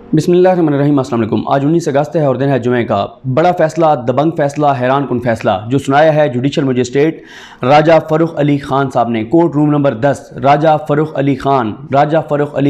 बिस्मिल्लाहिर्रहमानिर्रहीम। अस्सलाम वालेकुम। आज 19 अगस्त है और दिन है जुमे का। बड़ा फैसला, दबंग फैसला, हैरान कुन फैसला जो सुनाया है जुडिशल मजिस्ट्रेट राजा फ़र्रुख अली ख़ान साहब ने। कोर्ट रूम नंबर 10, राजा फ़र्रुख अली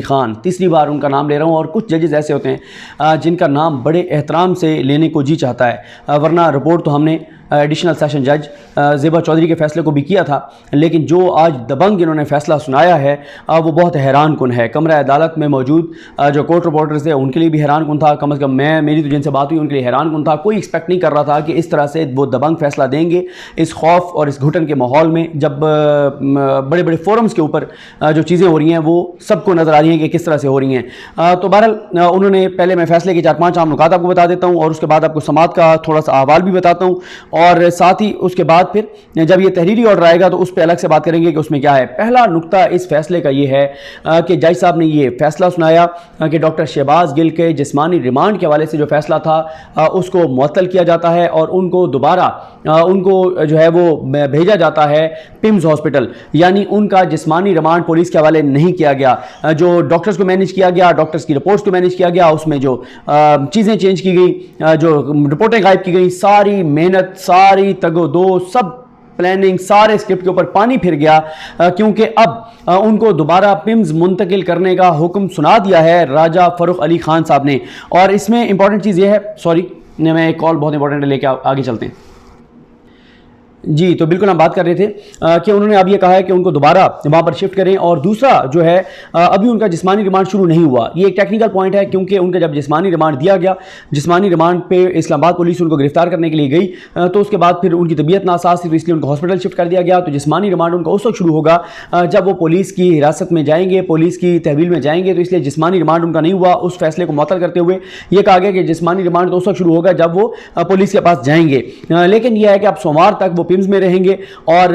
ख़ान, तीसरी बार उनका नाम ले रहा हूँ। और कुछ जजेस ऐसे होते हैं जिनका नाम बड़े एहतराम से लेने को जी चाहता है, वरना रिपोर्ट तो हमने एडिशनल सेशन जज ज़ेबा चौधरी के फ़ैसले को भी किया था, लेकिन जो आज दबंग इन्होंने फ़ैसला सुनाया है वो बहुत हैरान कुन है। कमरा अदालत में मौजूद जो कोर्ट रिपोर्टर्स थे उनके लिए भी हैरान कुन था, कम से कम मेरी तो जिनसे बात हुई उनके लिए हैरान कुन था। कोई एक्सपेक्ट नहीं कर रहा था कि इस तरह से वो दबंग फ़ैसला देंगे इस खौफ और इस घुटन के माहौल में, जब बड़े बड़े फोरम्स के ऊपर जो चीज़ें हो रही हैं वो सबको नज़र आ रही हैं कि किस तरह से हो रही हैं। तो बहरहाल उन्होंने पहले मैं फ़ैसले के 4-5 आम नुकात आपको बता देता हूँ और उसके बाद आपको समात का थोड़ा सा अहवाल भी बताता हूँ, और साथ ही उसके बाद फिर जब ये तहरीरी ऑर्डर आएगा तो उस पर अलग से बात करेंगे कि उसमें क्या है। पहला नुक्ता इस फैसले का ये है कि जज साहब ने ये फैसला सुनाया कि डॉक्टर शहबाज गिल के जिस्मानी रिमांड के हवाले से जो फैसला था उसको मुअत्तल किया जाता है और उनको दोबारा उनको जो है वो भेजा जाता है पिम्स हॉस्पिटल, यानी उनका जिस्मानी रिमांड पुलिस के हवाले नहीं किया गया। जो डॉक्टर्स को मैनेज किया गया, डॉक्टर्स की रिपोर्ट्स को मैनेज किया गया, उसमें जो चीज़ें चेंज की गई, जो रिपोर्टें गायब की गई, सारी मेहनत, सारी तगोदो, सब प्लानिंग, सारे स्क्रिप्ट के ऊपर पानी फिर गया, क्योंकि अब उनको दोबारा पिम्स मुंतकिल करने का हुक्म सुना दिया है राजा फ़र्रुख अली ख़ान साहब ने। और इसमें इंपॉर्टेंट चीज़ ये है, सॉरी मैं एक कॉल बहुत इंपॉर्टेंट है, लेके आगे चलते हैं जी। तो बिल्कुल हम बात कर रहे थे कि उन्होंने अब ये कहा है कि उनको दोबारा वहाँ पर शिफ्ट करें। और दूसरा जो है अभी उनका जिस्मानी रिमांड शुरू नहीं हुआ, ये एक टेक्निकल पॉइंट है, क्योंकि उनका जब जिस्मानी रिमांड दिया गया, जिस्मानी रिमांड पे इस्लामाबाद पुलिस उनको गिरफ्तार करने के लिए गई, तो उसके बाद फिर उनकी तबीयत नासाज थी तो इसलिए उनको हॉस्पिटल शिफ्ट कर दिया गया। तो जिस्मानी रिमांड उनका उस वक्त शुरू होगा जब वो पुलिस की हिरासत में जाएंगे, पुलिस की तहवील में जाएंगे, तो इसलिए जिस्मानी रिमांड उनका नहीं हुआ। उस फैसले को मुअत्तल करते हुए ये कहा गया कि जिस्मानी रिमांड तो उस वक्त शुरू होगा जब वो पुलिस के पास जाएंगे, लेकिन यह है कि अब सोमवार तक वो पिम्स में रहेंगे और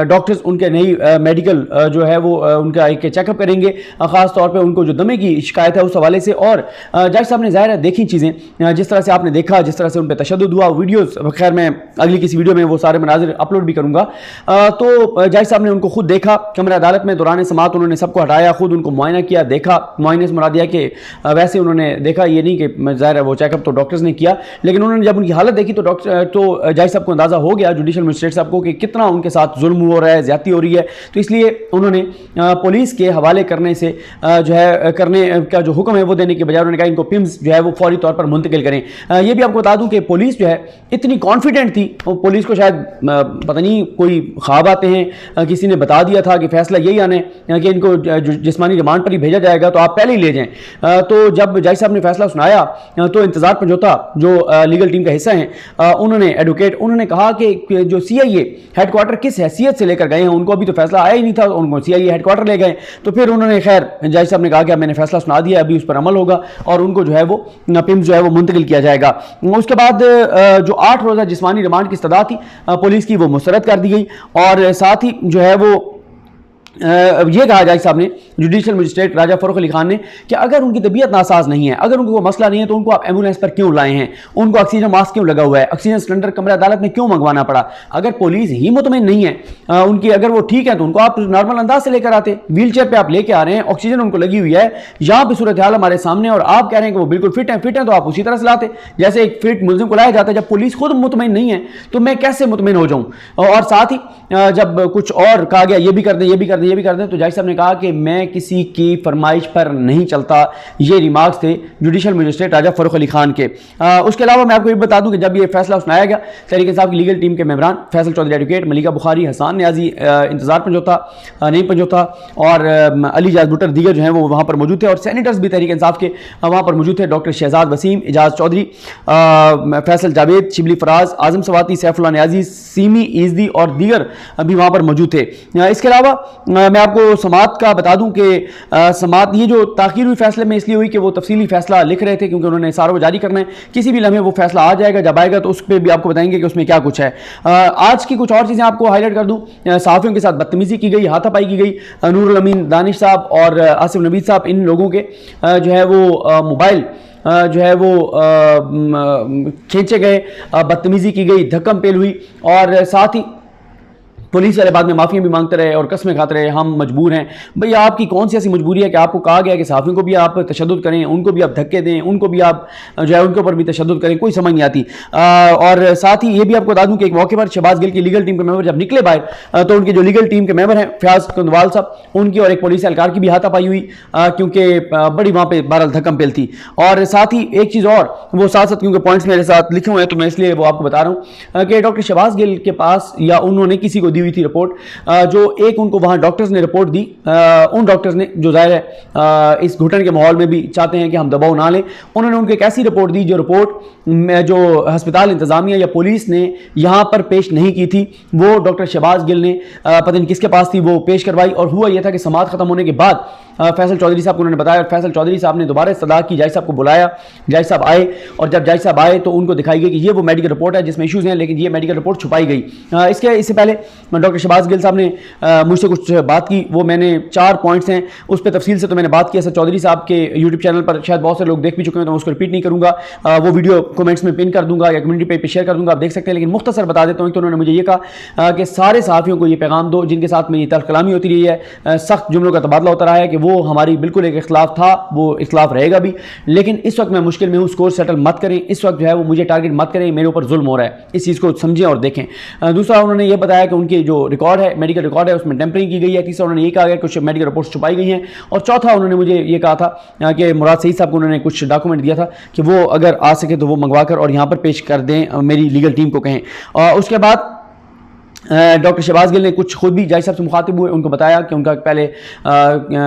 डॉक्टर्स उनके नई मेडिकल जो है वो उनका एक चेकअप करेंगे, ख़ास तौर पे उनको जो दमे की शिकायत है उस हवाले से। और जज साहब ने ज़ाहिर है देखी चीज़ें, जिस तरह से आपने देखा, जिस तरह से उन पर तशद्दुद हुआ, वीडियोस, खैर मैं अगली किसी वीडियो में वो सारे मनाजिर अपलोड भी करूँगा। तो जज साहब ने उनको खुद देखा कमरा अदालत में, दौरान समात उन्होंने सबको हटाया, खुद उनको मुआयना किया, देखा, मुआयने से मुराद दिया कि वैसे उन्होंने देखा, ये नहीं कि ज़ाहिर है वो चेकअप तो डॉक्टर्स ने किया, लेकिन उन्होंने जब उनकी हालत देखी तो जज साहब को अंदाज़ा हो गया, जुडिशल मजिस्ट्रेट साहब को, कि कितना उनके साथ जुल्म हो रहा है, ज़्यादती हो रही है। तो इसलिए उन्होंने पुलिस के हवाले करने से जो है करने का जो हुक्म है वो देने के बजाय उन्होंने कहा इनको पिम्स जो है वो फौरी तौर पर मुंतकिल करें। ये भी आपको बता दूं कि पुलिस जो है इतनी कॉन्फिडेंट थी, पुलिस को शायद पता नहीं कोई ख्वाब आते हैं, किसी ने बता दिया था कि फैसला यही आने कि इनको जिस्मानी रिमांड पर ही भेजा जाएगा तो आप पहले ही ले जाएं। तो जब जज साहब ने फैसला सुनाया तो इंतजार पंजोता जो लीगल टीम का हिस्सा है उन्होंने एडवोकेट उन्होंने कहा कि जो CIA हेडक्वार्टर किस हैसियत से लेकर गए हैं, उनको अभी तो फैसला आया ही नहीं था, उनको CIA हेडक्वार्टर ले गए। तो फिर उन्होंने खैर जज साहब ने कहा कि मैंने फैसला सुना दिया, अभी उस पर अमल होगा और उनको जो है वो पिम्स जो है वो मुंतकिल किया जाएगा। उसके बाद जो 8 रोज़ा जिस्मानी रिमांड की इस्तदा थी पुलिस की वो मुस्तरद कर दी गई, और साथ ही जो है वो ये कहा जज साहब ने, जुडिशल मजिस्ट्रेट राजा फ़र्रुख अली ख़ान ने, कि अगर उनकी तबीयत नासाज नहीं है, अगर उनको कोई मसला नहीं है तो उनको आप एम्बुलेंस पर क्यों लाए हैं, उनको ऑक्सीजन मास्क क्यों लगा हुआ है, ऑक्सीजन सिलेंडर कमरा अदालत में क्यों मंगवाना पड़ा। अगर पुलिस ही मुतमईन नहीं है उनकी, अगर वो ठीक है तो उनको आप नॉर्मल अंदाज से लेकर आते, व्हील चेयर पर आप लेके आ रहे हैं, ऑक्सीजन उनको लगी हुई है, यहाँ पर सूरत हाल हमारे सामने और आप कह रहे हैं कि वो बिल्कुल फिट है तो आप उसी तरह से लाते जैसे एक फिट मुलजिम को लाया जाता है। जब पुलिस खुद मुतमईन नहीं है तो मैं कैसे मुतमईन हो जाऊँ। और साथ ही जब कुछ और कहा गया ये भी कर दें, तो जज साहब ने कहा कि मैं किसी की फरमाइश पर नहीं चलता। ये रिमार्क्स थे जुडिशल मजिस्ट्रेट राजा फ़र्रुख अली ख़ान के। उसके अलावा मैं आपको ये बता दूं कि जब ये फैसला सुनाया गया, तहरीक इंसाफ की लीगल टीम के मेंबरान फैसल चौधरी एडवोकेट, मलिका बुखारी, हसन न्याजी, इंतजार नईम पंजोता और अली जाज बुटर दीगर जो हैं वो वहाँ पर मौजूद थे, और सैनिटर्स भी तहरीक इंसाफ के वहाँ पर मौजूद थे। डॉक्टर शहजाद वसीम, एजाज चौधरी, फैसल जावेद, शिबली फराज, आजम सवाती, सैफुल्लाह न्याजी, सीमी ईजदी और दीगर भी वहाँ पर मौजूद थे। इसके अलावा मैं आपको समात का बता दूं कि समात ये जो ताख़ीर हुई फैसले में इसलिए हुई कि वो तफसीली फैसला लिख रहे थे, क्योंकि उन्होंने सारा वो जारी करना है, किसी भी लम्हे वो फैसला आ जाएगा, जब आएगा तो उस पर भी आपको बताएंगे कि उसमें क्या कुछ है। आज की कुछ और चीज़ें आपको हाईलाइट कर दूं। सहाफ़ियों के साथ बदतमीज़ी की गई, हाथापाई की गई, नूरुल अमीन दानिश साहब और आसिफ नबीद साहब, इन लोगों के जो है वो मोबाइल जो है वो खींचे गए, बदतमीज़ी की गई, धक्कम पेल हुई, और साथ ही पुलिस वाले बाद में माफ़ी भी मांगते रहे और कस्में खाते रहे, हम मजबूर हैं। भाई आपकी कौन सी ऐसी मजबूरी है कि आपको कहा गया कि सहाफ़ियों को भी आप तशद्दुद करें, उनको भी आप धक्के दें, उनको भी आप जो है उनके ऊपर भी तशद्दुद करें, कोई समझ नहीं आती। और साथ ही ये भी आपको बता दूं कि एक मौके पर शहबाज गिल की लीगल टीम के मेंबर जब निकले बाहर तो उनकी जो लीगल टीम के मेंबर हैं फयाज कंदवाल साहब, उनकी और एक पुलिस एहलकार की भी हाथापाई हुई, क्योंकि बड़ी वहाँ पर बहरहाल धक्कम पेल थी। और साथ ही एक चीज़ और, वो साथ साथ क्योंकि पॉइंट्स मेरे साथ लिखे हुए हैं तो मैं इसलिए वो आपको बता रहा हूँ कि डॉक्टर शहबाज गिल के पास या उन्होंने किसी को दी हुई थी रिपोर्ट, जो एक उनको वहाँ डॉक्टर्स ने रिपोर्ट दी, उन डॉक्टर्स ने जो ज़ाहिर है इस घुटन के माहौल में भी चाहते हैं कि हम दबाव ना लें, उन्होंने उनको एक ऐसी रिपोर्ट दी जो रिपोर्ट जो हस्पताल इंतज़ामिया या पुलिस ने यहाँ पर पेश नहीं की थी, वो डॉक्टर शहबाज गिल ने पता नहीं किसके पास थी वो पेश करवाई। और हुआ यह था कि समाअत ख़त्म होने के बाद फैसल चौधरी साहब को उन्होंने बताया, और फैसल चौधरी साहब ने दोबारा इस्तदा की, जायज साहब को बुलाया, जायज साहब आए, और जब जायज साहब आए तो उनको दिखाई गई कि ये वो मेडिकल रिपोर्ट है जिसमें इशूज़ हैं, लेकिन ये मेडिकल रिपोर्ट छुपाई गई। इससे पहले डॉक्टर शहबाज गिल साहब ने मुझसे कुछ बात की, वो मैंने 4 पॉइंट्स हैं उस पर तफसील से तो मैंने बात की है चौधरी साहब के यूट्यूब चैनल पर, शायद बहुत से लोग देख भी चुके हैं तो मैं उसको रिपीट नहीं करूँगा, वो वीडियो कमेंट्स में पिन कर दूंगा या कम्युनिटी पे शेयर कर दूंगा, आप देख सकते हैं। लेकिन मुख्तसर बता देता हूँ, तो उन्होंने मुझे ये कहा कि सारे सहाफ़ियों को ये पैगाम दो जिनके साथ मेरी तल्ख़ कलामी होती रही है, सख्त जुमलों का तबादला होता रहा है, कि वो हमारी बिल्कुल एक इख्तिलाफ था, वो इख्तिलाफ रहेगा भी, लेकिन इस वक्त मैं मुश्किल में हूँ, स्कोर सेटल मत करें, इस वक्त जो है वो मुझे टारगेट मत करें, मेरे ऊपर जुल्म हो रहा है, इस चीज़ को समझें और देखें। दूसरा उन्होंने ये बताया कि उनके जो रिकॉर्ड है, मेडिकल रिकॉर्ड है, उसमें टेम्परिंग की गई है। तीसरा उन्होंने ये कहा कि कुछ मेडिकल रिपोर्ट्स छुपाई गई हैं। और चौथा उन्होंने मुझे ये कहा था कि मुराद सईद साहब को उन्होंने कुछ डॉक्यूमेंट दिया था कि वो अगर आ सके तो वो मंगवा कर और यहाँ पर पेश कर दें, मेरी लीगल टीम को कहें। और उसके बाद डॉक्टर शहबाज गिल ने कुछ खुद भी जायज साहब से मुखातिब हुए, उनको बताया कि उनका पहले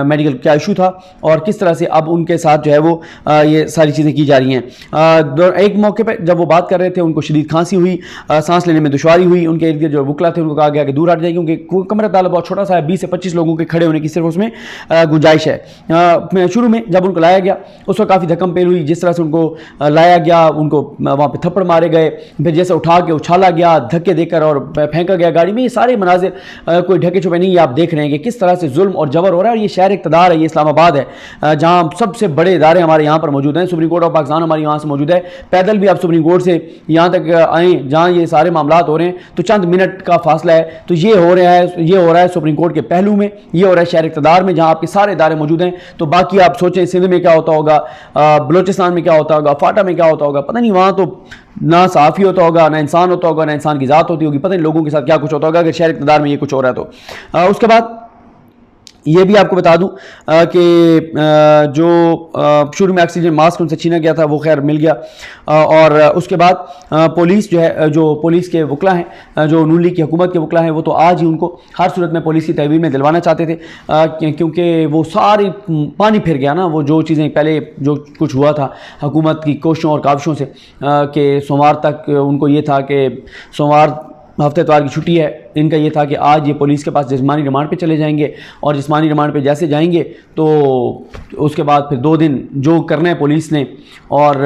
मेडिकल क्या इशू था और किस तरह से अब उनके साथ जो है वो ये सारी चीज़ें की जा रही हैं। एक मौके पर जब वो बात कर रहे थे उनको शदीद खांसी हुई, सांस लेने में दुश्वारी हुई, उनके इर्द गिर्द जो वकला थे उनको कहा गया कि दूर हट जाए, क्योंकि कमरा ताला बहुत छोटा सा है, 20 से 25 लोगों के खड़े होने की सिर्फ उसमें गुंजाइश है। शुरू में जब उनको लाया गया उस वक्त काफ़ी धक्कम पेल हुई, जिस तरह से उनको लाया गया, उनको वहाँ पर थप्पड़ मारे गए, फिर जैसे उठा के उछाला गया, धक्के देकर और फेंका गया गाड़ी में, ये सारे मनाजिर कोई ढके छुपे नहीं, आप देख रहे हैं कि किस तरह से जुल्म और जबर हो रहा है। और ये शहर इक़्तिदार है, ये इस्लामाबाद है, जहाँ सबसे बड़े इदारे हमारे यहाँ पर मौजूद हैं। सुप्रीम कोर्ट ऑफ पाकिस्तान हमारे यहाँ से मौजूद है, पैदल भी आप सुप्रीम कोर्ट से यहाँ तक आएँ जहाँ ये सारे मामलात हो रहे हैं तो चंद मिनट का फासला है। तो ये हो रहा है सुप्रीम कोर्ट के पहलू में, ये हो रहा है शहर इक़्तिदार में, जहाँ आपके सारे इदारे मौजूद हैं। तो बाकी आप सोचें सिंध में क्या होता होगा, बलोचिस्तान में क्या होता होगा, फाटा में क्या होता होगा, पता नहीं, वहाँ तो ना सहाफ़ी होता होगा, ना इंसान होता होगा, ना इंसान की ज़ात होती होगी, पता नहीं लोगों के साथ क्या कुछ होता होगा अगर शहर इक़्तिदार में ये कुछ हो रहा है तो। उसके बाद ये भी आपको बता दूं कि जो शुरू में ऑक्सीजन मास्क उनसे छीना गया था वो खैर मिल गया, और उसके बाद पुलिस जो है, जो पुलिस के वकला हैं, जो नून लीग की हुकूमत के वकला हैं, वो तो आज ही उनको हर सूरत में पुलिस की तहवील में दिलवाना चाहते थे, क्योंकि वो सारी पानी फिर गया ना, वो जो चीज़ें पहले जो कुछ हुआ था हुकूमत की कोशिशों और काविशों से, कि सोमवार तक उनको ये था कि सोमवार हफ्ते इतवार की छुट्टी है, इनका ये था कि आज ये पुलिस के पास जिस्मानी रिमांड पे चले जाएंगे, और जिस्मानी रिमांड पे जैसे जाएंगे तो उसके बाद फिर 2 दिन जो करना है पुलिस ने और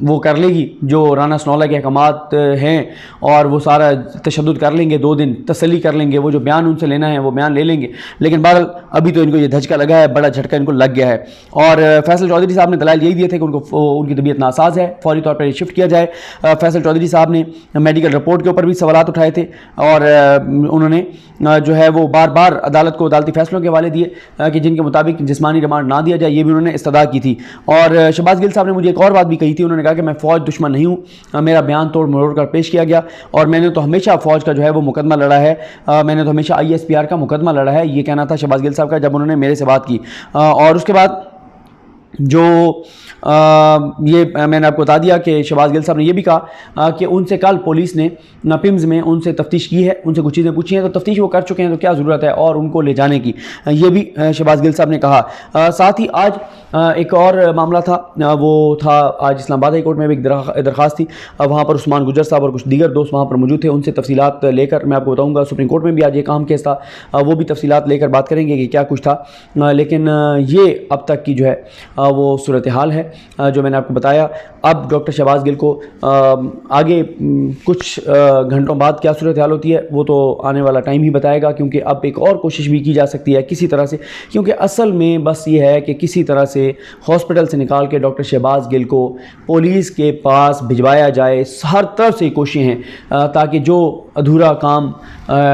वो कर लेगी, जो राना सनौला के अहकामात हैं, और वो सारा तशद्दुद कर लेंगे, 2 दिन तसल्ली कर लेंगे, वो जो बयान उनसे लेना है वो बयान ले लेंगे। लेकिन बहरहाल अभी तो इनको ये धचका लगा है, बड़ा झटका इनको लग गया है। और फैसल चौधरी साहब ने दलाइल यही दिए थे कि उनकी तबीयत नासाज है, फौरी तौर पर शिफ्ट किया जाए। फैसल चौधरी साहब ने मेडिकल रिपोर्ट के ऊपर भी सवालात उठाए थे, और उन्होंने जो है वो बार बार अदालत को अदालती फैसलों के हवाले दिए कि जिनके मुताबिक जिस्मानी रिमांड ना दिया जाए, ये भी उन्होंने इस्तदा की थी। और शहबाज गिल साहब ने मुझे एक और बात भी कही थी, उन्होंने कहा कि मैं फ़ौज दुश्मन नहीं हूँ, मेरा बयान तोड़ मरोड़ कर पेश किया गया, और मैंने तो हमेशा फ़ौज का जो है वो मुकदमा लड़ा है, मैंने तो हमेशा ISPR का मुकदमा लड़ा है, ये कहना था शहबाज गिल साहब का जब उन्होंने मेरे से बात की। और उसके बाद जो ये मैंने आपको बता दिया कि शहबाज गिल साहब ने यह भी कहा कि उनसे कल पुलिस ने पिम्स में उनसे तफ्तीश की है, उनसे कुछ चीज़ें पूछी हैं, तो तफ्तीश वो कर चुके हैं, तो क्या ज़रूरत है और उनको ले जाने की, ये भी शहबाज गिल साहब ने कहा। साथ ही आज एक और मामला था, वो था आज इस्लामाबाद हाई कोर्ट में भी एक दरख्वास्त थी, वहाँ पर उस्मान गुजर साहब और कुछ दीगर दोस्त वहाँ पर मौजूद थे, उनसे तफसीलात लेकर मैं आपको बताऊँगा। सुप्रीम कोर्ट में भी आज एक अहम केस था, वो भी तफसीलात लेकर बात करेंगे कि क्या कुछ था। लेकिन ये अब तक की जो है वो सूरत हाल है जो मैंने आपको बताया। अब डॉक्टर शहबाज गिल को आगे कुछ घंटों बाद क्या सूरत हाल होती है वो तो आने वाला टाइम ही बताएगा, क्योंकि अब एक और कोशिश भी की जा सकती है किसी तरह से, क्योंकि असल में बस ये है कि किसी तरह से हॉस्पिटल से निकाल के डॉक्टर शहबाज गिल को पुलिस के पास भिजवाया जाए। हर तरफ से कोशिशें हैं ताकि जो ادھورا کام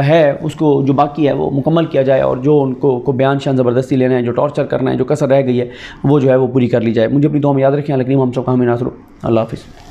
ہے اس کو جو باقی ہے وہ مکمل کیا جائے، اور جو ان کو بیان شان زبردستی لینا ہے، جو ٹارچر کرنا ہے، جو کسر رہ گئی ہے وہ جو ہے وہ پوری کر لی جائے۔ مجھے اپنی دعا میں یاد رکھیں۔ اللہ کریم ہم سب کا حامی ناصر ہو۔ اللہ حافظ۔